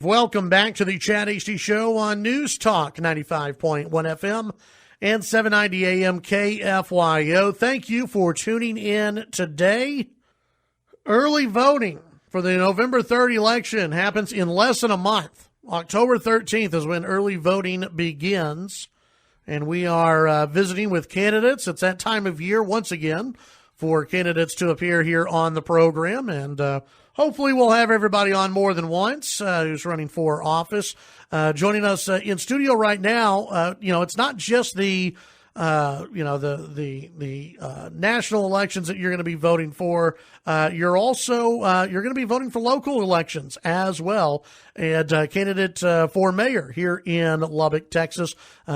Welcome back to the Chad Hasty Show on News Talk 95.1 FM and 790 AM KFYO. Thank you for tuning in today. Early voting for the November 3rd election happens in less than a month. October 13th is when early voting begins, and we are visiting with candidates. It's that time of year once again for candidates to appear here on the program, and hopefully we'll have everybody on more than once who's running for office. Joining us in studio right now, it's not just the national elections that you're going to be voting for. You're going to be voting for local elections as well. And candidate for mayor here in Lubbock, Texas,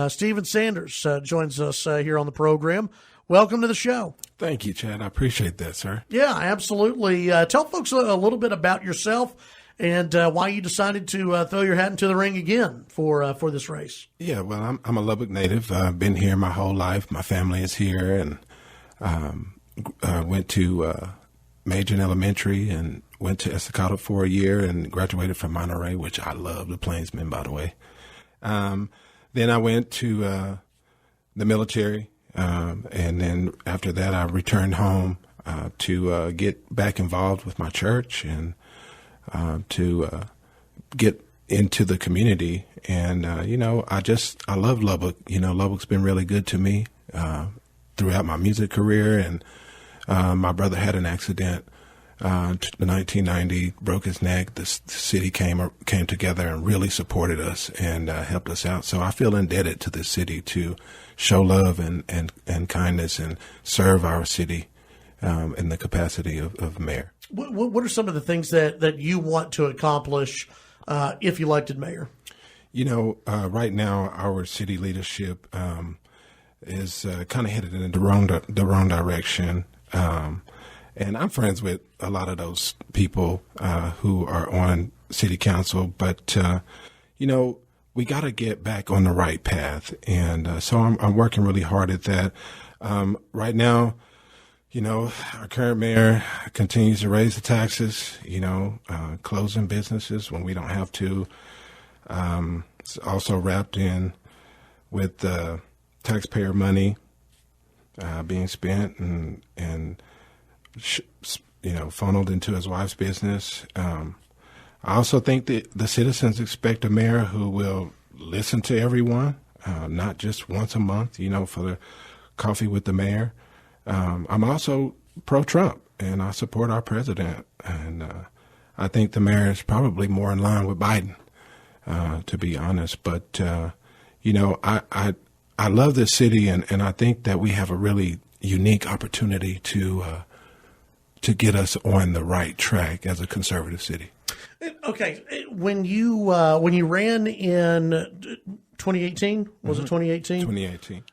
Stephen Sanders, joins us here on the program. Welcome to the show. Thank you, Chad. I appreciate that, sir. Yeah, absolutely. Tell folks a little bit about yourself and why you decided to throw your hat into the ring again for this race. Yeah, well, I'm a Lubbock native. I've been here my whole life. My family is here, and went to Major Elementary and went to Estacado for a year and graduated from Mayoral, which I love, the Plainsmen, by the way. Then I went to the military. And then after that, I returned home to get back involved with my church and to get into the community. And, I love Lubbock. Lubbock's been really good to me throughout my music career. And my brother had an accident in 1990, broke his neck. The city came together and really supported us and helped us out. So I feel indebted to this city to show love and kindness and serve our city in the capacity of mayor. What are some of the things that you want to accomplish if elected mayor? Right now our city leadership is kind of headed in the wrong direction. And I'm friends with a lot of those people who are on city council, but we got to get back on the right path. And so I'm working really hard at that. Right now, our current mayor continues to raise the taxes, closing businesses when we don't have to. It's also wrapped in with taxpayer money being spent and funneled into his wife's business. I also think that the citizens expect a mayor who will listen to everyone, not just once a month, for the coffee with the mayor. I'm also pro-Trump, and I support our president. And I think the mayor is probably more in line with Biden, to be honest. But, I love this city, and I think that we have a really unique opportunity to get us on the right track as a conservative city. Okay, when you ran in 2018, was it 2018? 2018.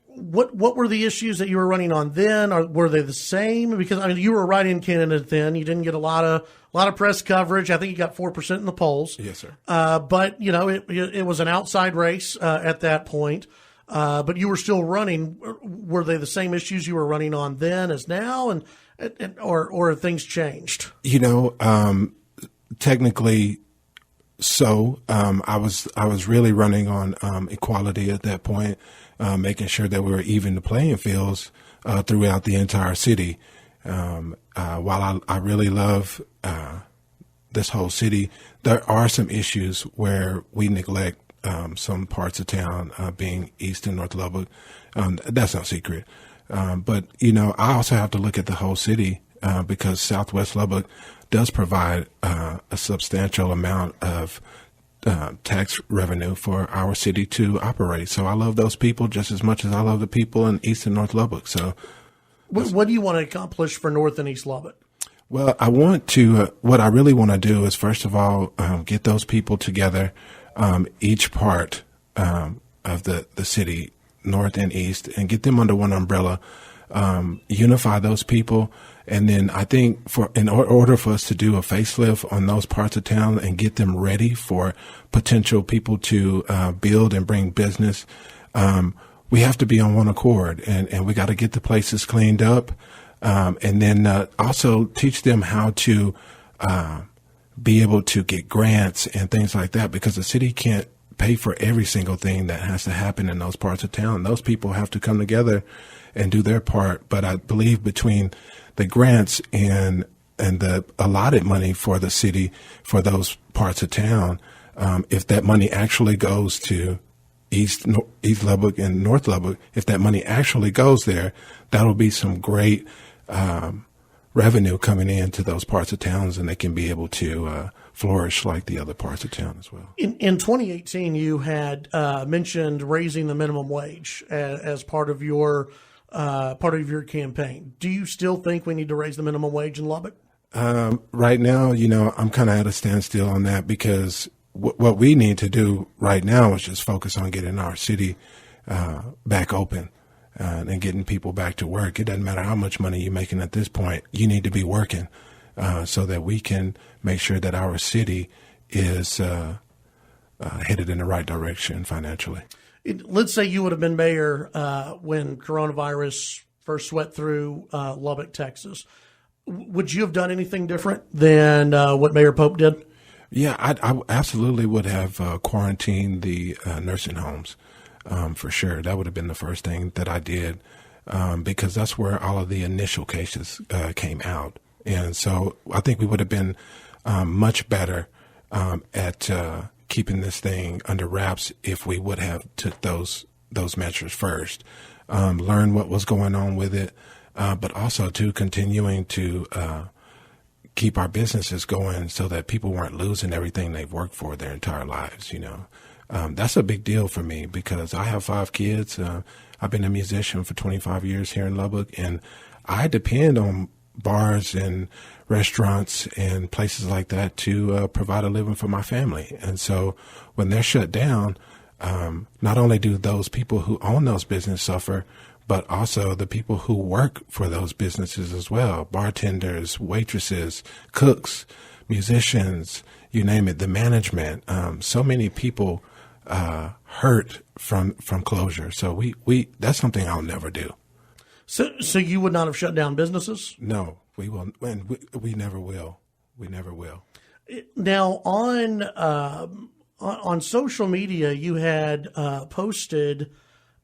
What were the issues that you were running on then? Or were they the same? Because you were a write-in candidate then. You didn't get a lot of press coverage. I think you got 4% in the polls. Yes, sir. But it was an outside race at that point. But you were still running. Were they the same issues you were running on then as now, or have things changed? Technically, so I was really running on equality at that point, making sure that we were even the playing fields throughout the entire city. While I really love this whole city, there are some issues where we neglect some parts of town, being East and North Lubbock. That's no secret. But, I also have to look at the whole city because Southwest Lubbock does provide a substantial amount of tax revenue for our city to operate. So I love those people just as much as I love the people in East and North Lubbock. So what do you want to accomplish for North and East Lubbock? Well, I want to, what I really want to do is, first of all, get those people together, each part of the city, North and East, and get them under one umbrella, unify those people. And then I think in order for us to do a facelift on those parts of town and get them ready for potential people to build and bring business, we have to be on one accord, and we got to get the places cleaned up, and then also teach them how to be able to get grants and things like that, because the city can't pay for every single thing that has to happen in those parts of town. Those people have to come together and do their part. But I believe between the grants and the allotted money for the city for those parts of town, if that money actually goes to East Lubbock and North Lubbock, if that money actually goes there, that'll be some great revenue coming into those parts of towns, and they can be able to flourish like the other parts of town as well. In 2018, you had mentioned raising the minimum wage as part of your campaign. Do you still think we need to raise the minimum wage in Lubbock? Right now, I'm kind of at a standstill on that, because what we need to do right now is just focus on getting our city back open and getting people back to work. It doesn't matter how much money you're making at this point. You need to be working so that we can make sure that our city is headed in the right direction financially. Let's say you would have been mayor when coronavirus first swept through Lubbock, Texas. Would you have done anything different than what Mayor Pope did? Yeah, I absolutely would have quarantined the nursing homes for sure. That would have been the first thing that I did because that's where all of the initial cases came out. And so I think we would have been much better at keeping this thing under wraps if we would have took those measures first, learn what was going on with it, but also to continuing to keep our businesses going so that people weren't losing everything they've worked for their entire lives. That's a big deal for me because I have 5 kids. I've been a musician for 25 years here in Lubbock, and I depend on bars and restaurants and places like that to provide a living for my family. And so when they're shut down, not only do those people who own those businesses suffer, but also the people who work for those businesses as well. Bartenders, waitresses, cooks, musicians, you name it, the management. So many people hurt from closure. So we that's something I'll never do. So you would not have shut down businesses? No, we will, and we never will. We never will. Now on social media, you had posted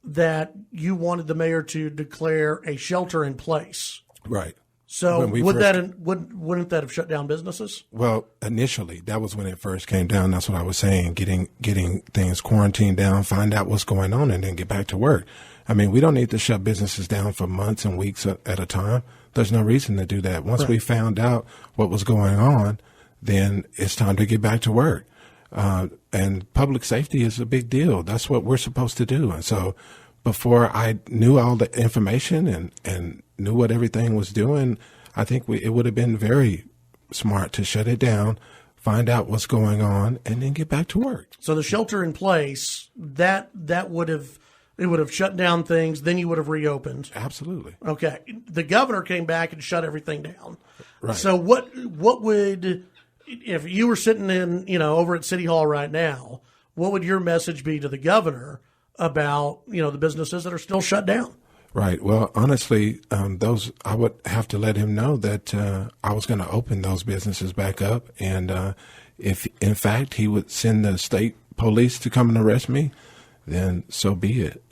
that you wanted the mayor to declare a shelter in place. Right. So wouldn't that have shut down businesses? Well, initially, that was when it first came down. That's what I was saying, getting things quarantined down, find out what's going on, and then get back to work. I mean, we don't need to shut businesses down for months and weeks at a time. There's no reason to do that. Once we found out what was going on, then it's time to get back to work. And public safety is a big deal. That's what we're supposed to do. And so before I knew all the information and knew what everything was doing, I think it would have been very smart to shut it down, find out what's going on, and then get back to work. So the shelter in place, that would have shut down things, then you would have reopened. Absolutely. Okay. The governor came back and shut everything down. Right. So what would, if you were sitting in, over at City Hall right now, what would your message be to the governor about, the businesses that are still shut down? Right. Well, honestly, I would have to let him know that I was going to open those businesses back up. And if, in fact, he would send the state police to come and arrest me, then so be it,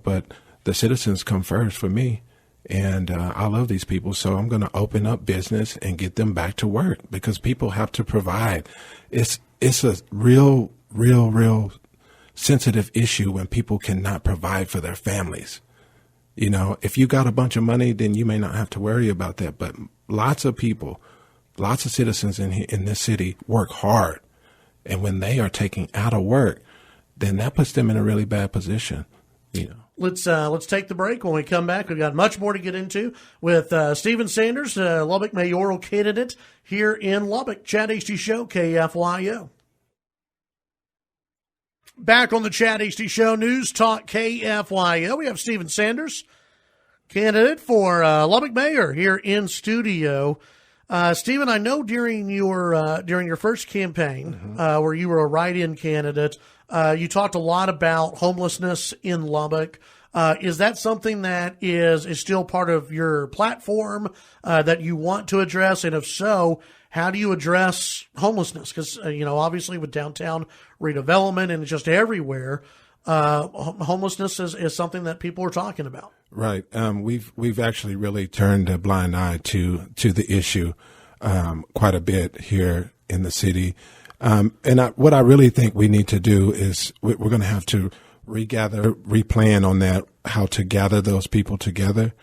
But the citizens come first for me. And I love these people, so I'm going to open up business and get them back to work because people have to provide. It's a real sensitive issue when people cannot provide for their families. If you got a bunch of money, then you may not have to worry about that. But lots of people, lots of citizens in this city work hard. And when they are taken out of work, then that puts them in a really bad position, Let's take the break. When we come back, we've got much more to get into with Stephen Sanders, Lubbock mayoral candidate here in Lubbock. Chad Hasty Show, KFYO. Back on the Chad Hasty Show, News Talk KFYO. We have Stephen Sanders, candidate for Lubbock mayor here in studio. Stephen, I know during your first campaign, where you were a write-in candidate, you talked a lot about homelessness in Lubbock. Is that something that is still part of your platform that you want to address? And if so, how do you address homelessness? Because, obviously with downtown redevelopment and just everywhere, homelessness is something that people are talking about. Right. We've actually really turned a blind eye to the issue quite a bit here in the city. What I really think we need to do is we're going to have to replan on that, how to gather those people together,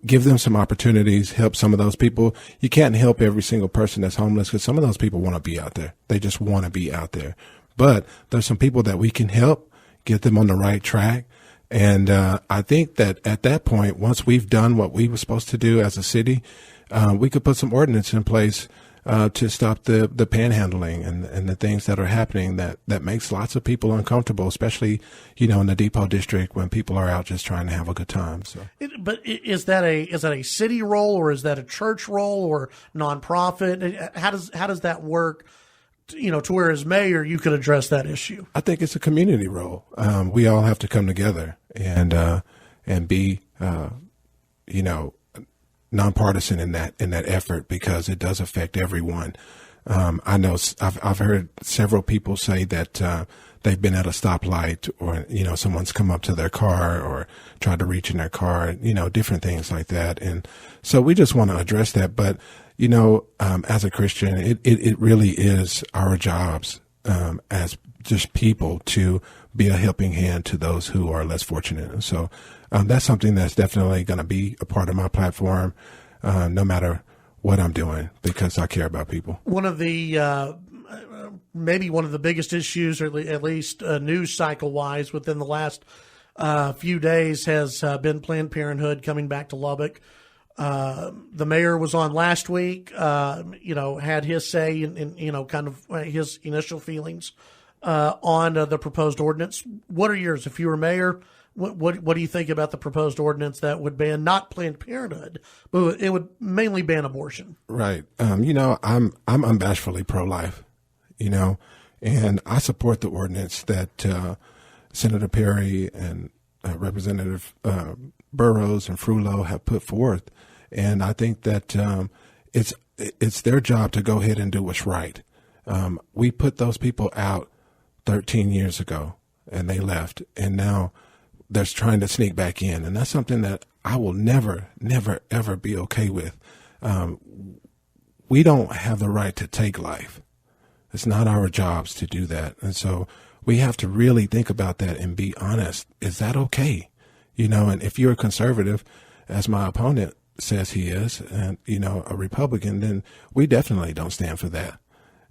give them some opportunities, help some of those people. You can't help every single person that's homeless because some of those people want to be out there. They just want to be out there. But there's some people that we can help, get them on the right track. And I think that at that point, once we've done what we were supposed to do as a city, we could put some ordinance in place to stop the panhandling and the things that are happening that makes lots of people uncomfortable, especially, in the Depot District when people are out just trying to have a good time. So, but is that a city role, or is that a church role, or nonprofit? How does that work? To where as mayor you could address that issue. I think it's a community role. We all have to come together and be nonpartisan in that effort, because it does affect everyone. I know I've heard several people say that they've been at a stoplight, or someone's come up to their car or tried to reach in their car, different things like that. And so we just want to address that. But as a Christian, it really is our jobs as just people to be a helping hand to those who are less fortunate. And so that's something that's definitely going to be a part of my platform, no matter what I'm doing, because I care about people. One of the maybe one of the biggest issues, or at least news cycle wise, within the last few days has been Planned Parenthood coming back to Lubbock. The mayor was on last week, had his say in kind of his initial feelings on the proposed ordinance. What are yours? If you were mayor, what do you think about the proposed ordinance that would ban not Planned Parenthood, but it would mainly ban abortion? Right. I'm unabashedly pro-life, and I support the ordinance that Senator Perry and Representative Burrows and Frullo have put forth. And I think that it's their job to go ahead and do what's right. We put those people out 13 years ago, and they left, and now they're trying to sneak back in. And that's something that I will never, never, ever be okay with. We don't have the right to take life. It's not our jobs to do that. And so we have to really think about that and be honest. Is that okay? And if you're a conservative, as my opponent says he is, and, a Republican, then we definitely don't stand for that.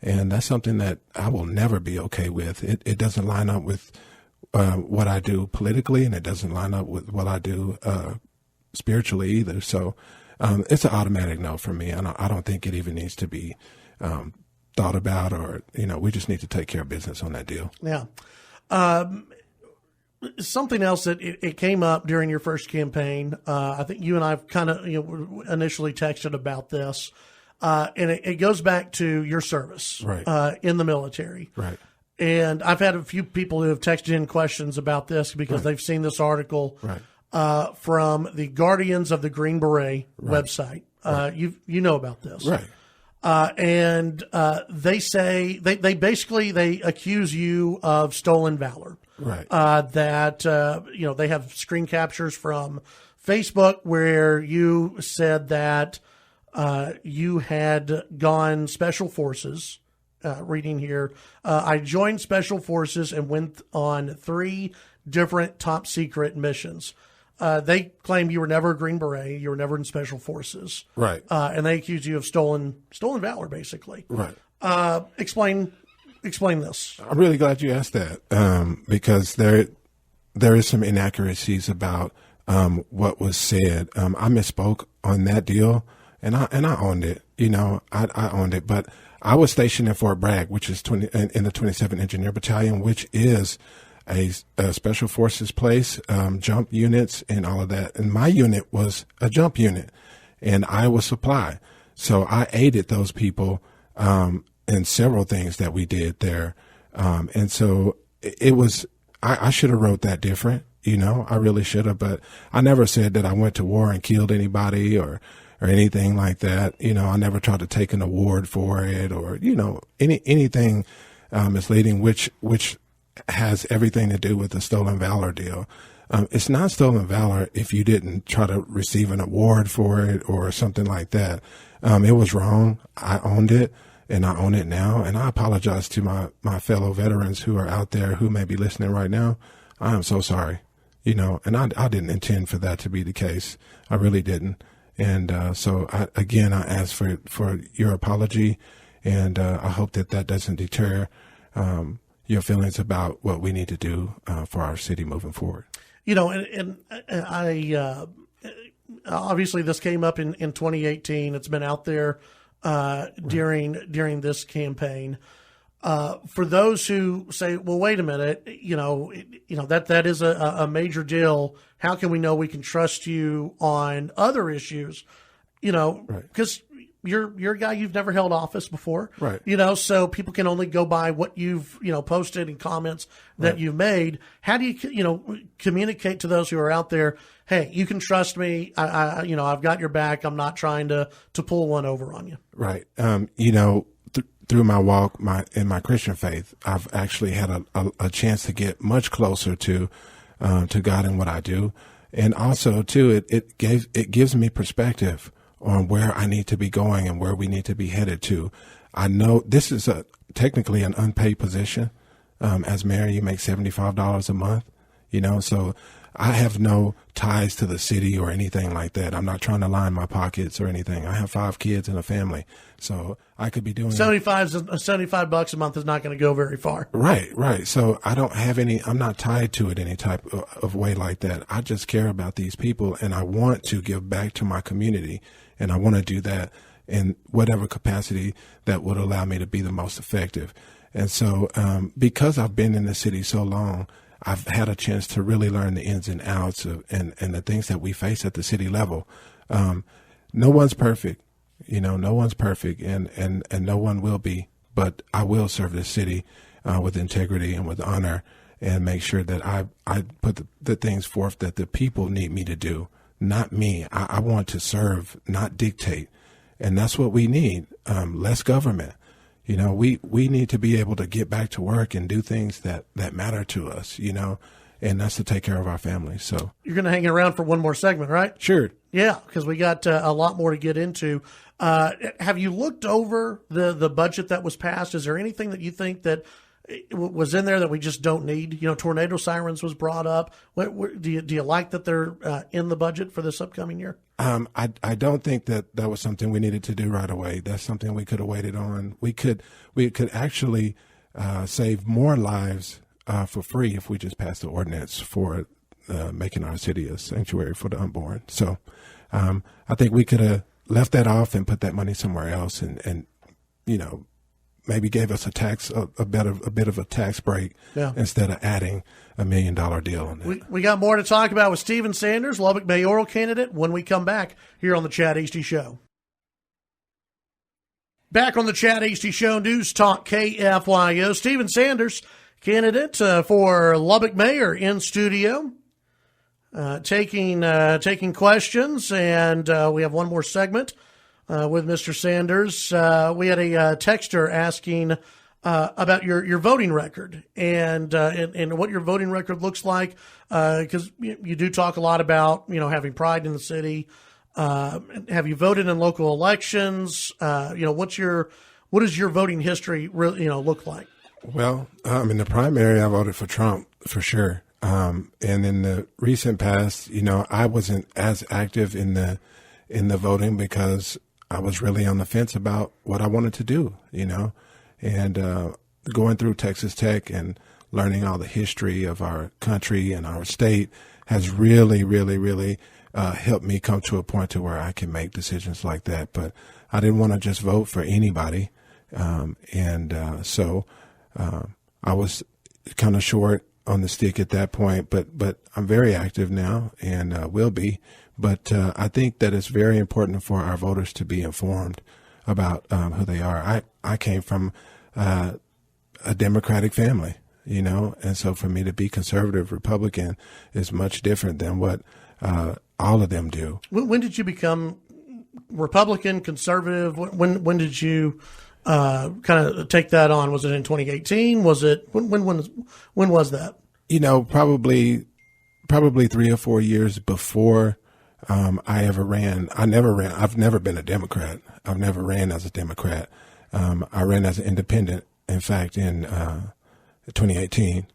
And that's something that I will never be okay with. It doesn't line up with what I do politically, and it doesn't line up with what I do spiritually either. So it's an automatic no for me. I don't think it even needs to be thought about, or, we just need to take care of business on that deal. Yeah. Something else that it came up during your first campaign. I think you and I've kind of initially texted about this, and it goes back to your service, right, in the military. Right. And I've had a few people who have texted in questions about this because they've seen this article from the Guardians of the Green Beret website. You know about this, right? And they say they basically accuse you of stolen valor. Right. That, they have screen captures from Facebook where you said that you had gone special forces. Reading here, I joined special forces and went on 3 different top secret missions. They claim you were never a Green Beret. You were never in special forces. Right. And they accuse you of stolen valor, basically. Right. Explain this. I'm really glad you asked that, because there is some inaccuracies about what was said. I misspoke on that deal, and I owned it. I owned it. But I was stationed in Fort Bragg, which is in the 27th Engineer Battalion, which is a special forces place, jump units and all of that. And my unit was a jump unit, and I was supply. So I aided those people in several things that we did there. And so it was, I should have wrote that different, I really should have, but I never said that I went to war and killed anybody or or anything like that. I never tried to take an award for it or, anything misleading, which has everything to do with the stolen valor deal. It's not stolen valor if you didn't try to receive an award for it or something like that. It was wrong. I owned it, and I own it now. And I apologize to my fellow veterans who are out there who may be listening right now. I am so sorry, and I didn't intend for that to be the case. I really didn't. And so I ask for your apology, and I hope that doesn't deter your feelings about what we need to do for our city moving forward. And I obviously this came up in 2018. It's been out there during this campaign. For those who say, well, wait a minute, that is a major deal. How can we know we can trust you on other issues? Because you're a guy, you've never held office before, right? So people can only go by what you've posted and comments that you've made. How do you communicate to those who are out there? Hey, you can trust me. I've got your back. I'm not trying to pull one over on you. Right. Through my walk, in my Christian faith, I've actually had a chance to get much closer to God and what I do, and also too, it gives me perspective on where I need to be going and where we need to be headed to. I know this is technically an unpaid position. As mayor, you make $75 a month, so I have no ties to the city or anything like that. I'm not trying to line my pockets or anything. I have 5 kids and a family, so I could be doing $75 a month is not going to go very far. Right. So I don't have I'm not tied to it any type of way like that. I just care about these people, and I want to give back to my community, and I want to do that in whatever capacity that would allow me to be the most effective. And so because I've been in the city so long, I've had a chance to really learn the ins and outs of and the things that we face at the city level. No one's perfect, no one's perfect, and no one will be, but I will serve the city with integrity and with honor, and make sure that I put the things forth that the people need me to do, not me. I want to serve, not dictate. And that's what we need, less government. We need to be able to get back to work and do things that matter to us, and that's to take care of our families. So you're going to hang around for one more segment, right? Sure. Yeah, because we got a lot more to get into. Have you looked over the budget that was passed? Is there anything that you think that was in there that we just don't need? Tornado sirens was brought up. Do you like that they're in the budget for this upcoming year? I don't think that was something we needed to do right away. That's something we could have waited on. We could actually save more lives for free if we just passed the ordinance for making our city a sanctuary for the unborn. So I think we could have left that off and put that money somewhere else, and maybe gave us a bit of a tax break instead of adding $1 million deal on that. We got more to talk about with Steven Sanders, Lubbock mayoral candidate, when we come back here on the Chad Hasty Show. Back on the Chad Hasty Show, News Talk KFYO. Steven Sanders, candidate for Lubbock mayor, in studio, taking questions, and we have one more segment with Mr. Sanders. We had a texter asking about your voting record and what your voting record looks like, because you do talk a lot about having pride in the city. Have you voted in local elections? What does your voting history really look like? Well, in the primary, I voted for Trump for sure. And in the recent past, I wasn't as active in the voting because I was really on the fence about what I wanted to do, and going through Texas Tech and learning all the history of our country and our state has really, really, really helped me come to a point to where I can make decisions like that. But I didn't want to just vote for anybody. So I was kind of short on the stick at that point, but I'm very active now and will be. But I think that it's very important for our voters to be informed about who they are. I came from a Democratic family, and so for me to be conservative Republican is much different than what all of them do. When did you become Republican, conservative? When did you kind of take that on? Was it in 2018? Was it when was that? Probably 3 or 4 years before I ever ran. I never ran. I've never been a Democrat. I've never ran as a Democrat. I ran as an independent. In fact, in 2018,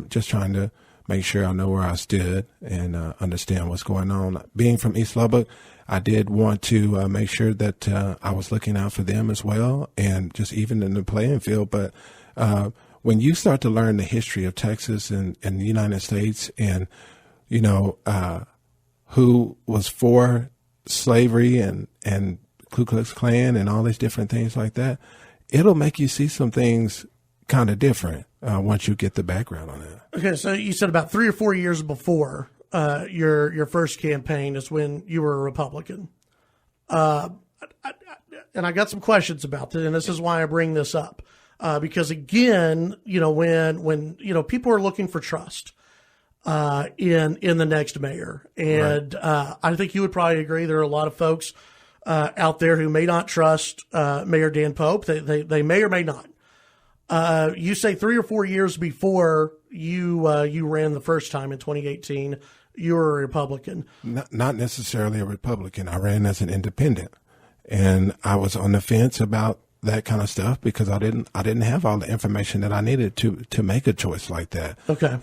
just trying to make sure I know where I stood and understand what's going on. Being from East Lubbock, I did want to make sure that I was looking out for them as well, and just even in the playing field. But when you start to learn the history of Texas and the United States, and who was for slavery and Ku Klux Klan and all these different things like that, it'll make you see some things kind of different once you get the background on it. Okay, so you said about 3 or 4 years before your first campaign is when you were a Republican. And I got some questions about this, and this is why I bring this up. Because again, when people are looking for trust in the next mayor, and right. I think you would probably agree there are a lot of folks out there who may not trust Mayor Dan Pope. They may or may not. You say 3 or 4 years before you ran the first time in 2018, you were a Republican. Not necessarily a Republican. I ran as an independent, and I was on the fence about that kind of stuff because I didn't have all the information that I needed to make a choice like that. Okay.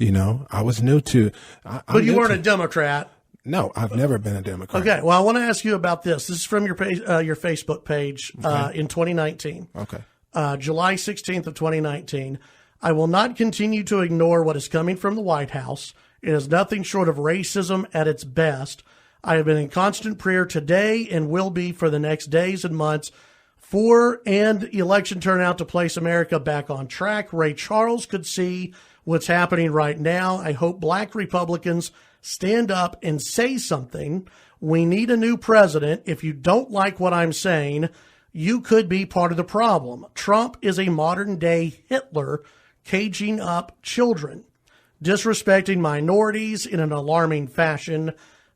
I was new to. But you weren't a Democrat. No, I've never been a Democrat. Okay. Well, I want to ask you about this. This is from your page, your Facebook page in 2019. Okay. July 16th of 2019. I will not continue to ignore what is coming from the White House. It is nothing short of racism at its best. I have been in constant prayer today and will be for the next days and months for and election turnout to place America back on track. Ray Charles could see what's happening right now. I hope black Republicans stand up and say something. We need a new president. If you don't like what I'm saying, you could be part of the problem. Trump is a modern day Hitler caging up children, disrespecting minorities in an alarming fashion.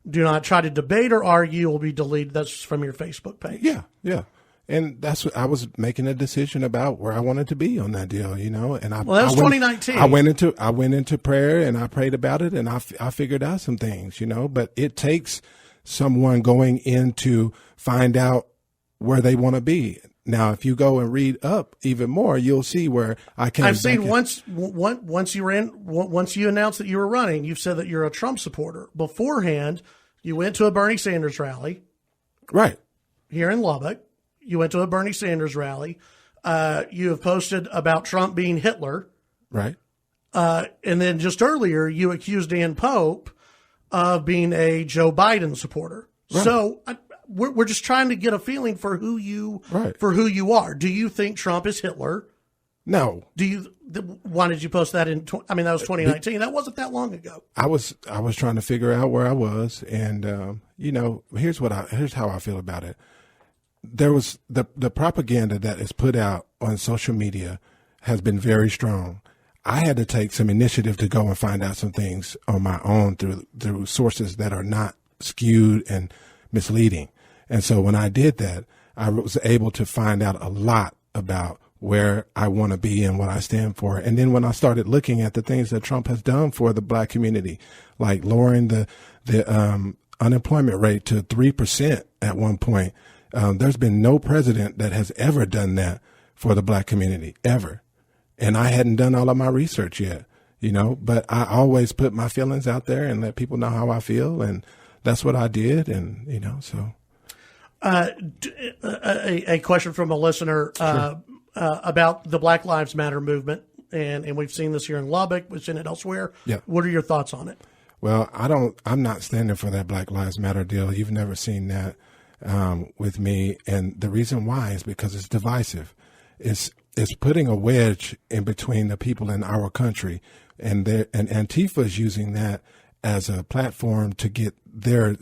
Do not try to debate or argue. Will be deleted. That's from your Facebook page. Yeah. And that's what I was making a decision about where I wanted to be on that deal, And that was 2019. I went into prayer and I prayed about it, and I figured out some things, But it takes someone going in to find out where they want to be. Now, if you go and read up even more, you'll see where I came. I've seen once you announced that you were running, you've said that you're a Trump supporter. Beforehand, you went to a Bernie Sanders rally, right here in Lubbock. You went to a Bernie Sanders rally. You have posted about Trump being Hitler. Right. And then just earlier, you accused Dan Pope of being a Joe Biden supporter. Right. So we're just trying to get a feeling for who you are. Do you think Trump is Hitler? No. Why did you post that that was 2019. That wasn't that long ago. I was trying to figure out where I was. And, here's how I feel about it. There was the propaganda that is put out on social media has been very strong. I had to take some initiative to go and find out some things on my own through sources that are not skewed and misleading. And so when I did that, I was able to find out a lot about where I want to be and what I stand for. And then when I started looking at the things that Trump has done for the black community, like lowering the unemployment rate to 3% at one point, there's been no president that has ever done that for the black community, ever. And I hadn't done all of my research yet, but I always put my feelings out there and let people know how I feel. And that's what I did. And, so. A question from a listener Sure. About the Black Lives Matter movement. And we've seen this here in Lubbock. We've seen it elsewhere. Yeah. What are your thoughts on it? Well, I'm not standing for that Black Lives Matter deal. You've never seen that. With me, and the reason why is because it's divisive. It's putting a wedge in between the people in our country, and Antifa is using that as a platform to get their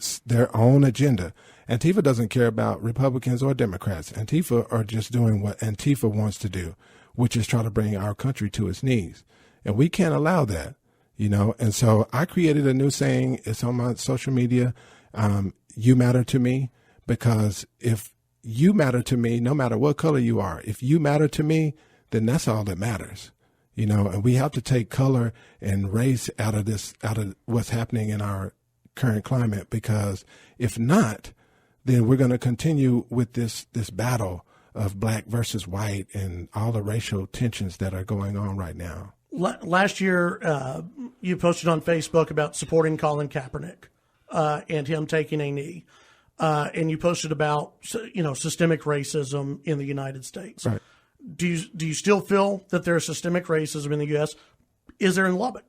own agenda. Antifa doesn't care about Republicans or Democrats. Antifa are just doing what Antifa wants to do, which is try to bring our country to its knees, and we can't allow that, And so I created a new saying. It's on my social media. You matter to me. because if you matter to me, no matter what color you are, if you matter to me, then that's all that matters. And we have to take color and race out of what's happening in our current climate, because if not, then we're going to continue with this battle of black versus white and all the racial tensions that are going on right now. Last year, you posted on Facebook about supporting Colin Kaepernick and him taking a knee. And you posted about, systemic racism in the United States. Right. Do you still feel that there's systemic racism in the U.S.? Is there in Lubbock?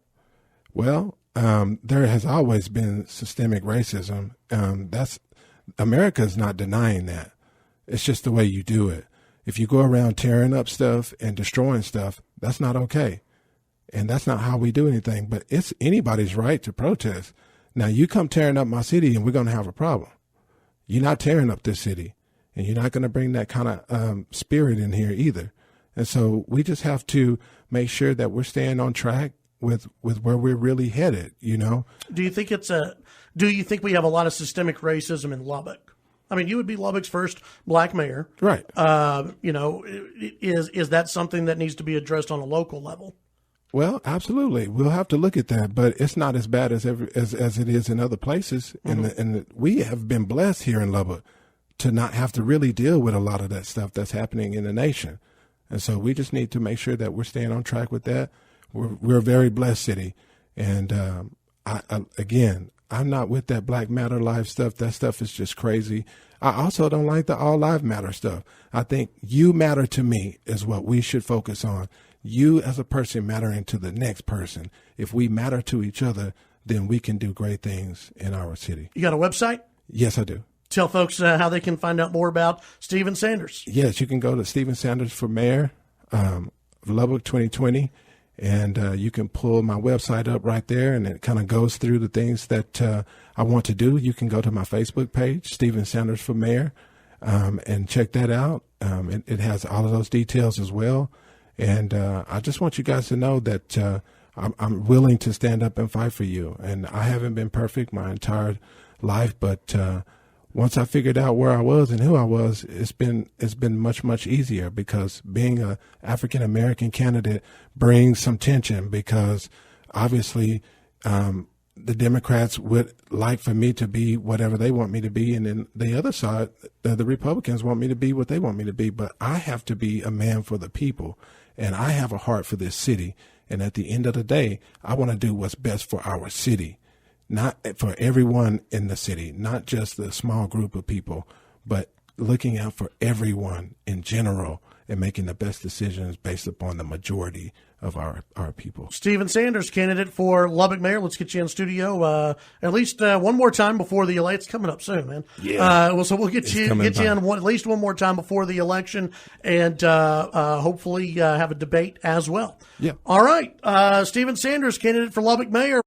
Well, there has always been systemic racism. America's not denying that. It's just the way you do it. If you go around tearing up stuff and destroying stuff, that's not okay. And that's not how we do anything. But it's anybody's right to protest. Now, you come tearing up my city and we're going to have a problem. You're not tearing up this city, and you're not going to bring that kind of spirit in here either. And so we just have to make sure that we're staying on track with where we're really headed, Do you think do you think we have a lot of systemic racism in Lubbock? I mean, you would be Lubbock's first black mayor. Right. Is that something that needs to be addressed on a local level? Well, absolutely. We'll have to look at that, but it's not as bad as it is in other places. Mm-hmm. And we have been blessed here in Lubbock to not have to really deal with a lot of that stuff that's happening in the nation. And so we just need to make sure that we're staying on track with that. We're a very blessed city. And I'm not with that Black Matter Life stuff. That stuff is just crazy. I also don't like the All Lives Matter stuff. I think you matter to me is what we should focus on. You as a person mattering to the next person. If we matter to each other, then we can do great things in our city. You got a website? Yes, I do. Tell folks how they can find out more about Stephen Sanders. Yes, you can go to Stephen Sanders for Mayor, Lubbock 2020, and you can pull my website up right there, and it kind of goes through the things that I want to do. You can go to my Facebook page, Stephen Sanders for Mayor, and check that out. It has all of those details as well. And I just want you guys to know that I'm willing to stand up and fight for you. And I haven't been perfect my entire life, but once I figured out where I was and who I was, it's been much, much easier, because being a African American candidate brings some tension, because obviously the Democrats would like for me to be whatever they want me to be, and then the other side, the Republicans, want me to be what they want me to be. But I have to be a man for the people, and I have a heart for this city. And at the end of the day, I want to do what's best for our city, not for everyone in the city, not just the small group of people, but looking out for everyone in general and making the best decisions based upon the majority of our people. Stephen Sanders, candidate for Lubbock Mayor. Let's get you in studio at least one more time before the election. It's coming up soon, man. Yeah. So we'll get you in at least one more time before the election, and hopefully have a debate as well. Yeah. All right. Stephen Sanders, candidate for Lubbock Mayor.